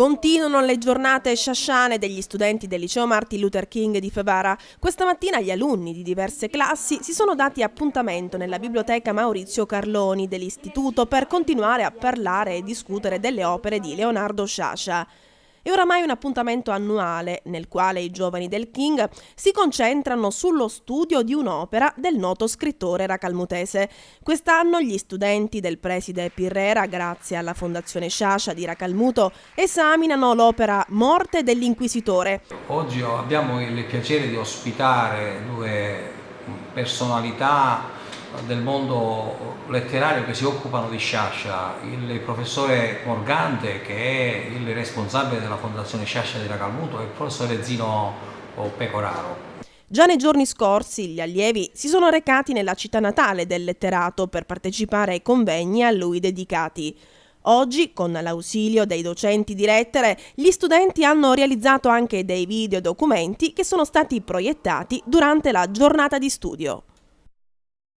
Continuano le giornate sciasciane degli studenti del liceo Martin Luther King di Favara. Questa mattina gli alunni di diverse classi si sono dati appuntamento nella biblioteca Maurizio Carloni dell'istituto per continuare a parlare e discutere delle opere di Leonardo Sciascia. È oramai un appuntamento annuale nel quale i giovani del King si concentrano sullo studio di un'opera del noto scrittore racalmutese. Quest'anno gli studenti del preside Pirrera, grazie alla Fondazione Sciascia di Racalmuto, esaminano l'opera Morte dell'Inquisitore. Oggi abbiamo il piacere di ospitare due personalità del mondo letterario che si occupano di Sciascia, il professore Morgante, che è il responsabile della Fondazione Sciascia di Racalmuto, e il professore Zino Pecoraro. Già nei giorni scorsi gli allievi si sono recati nella città natale del letterato per partecipare ai convegni a lui dedicati. Oggi, con l'ausilio dei docenti di lettere, gli studenti hanno realizzato anche dei videodocumenti che sono stati proiettati durante la giornata di studio.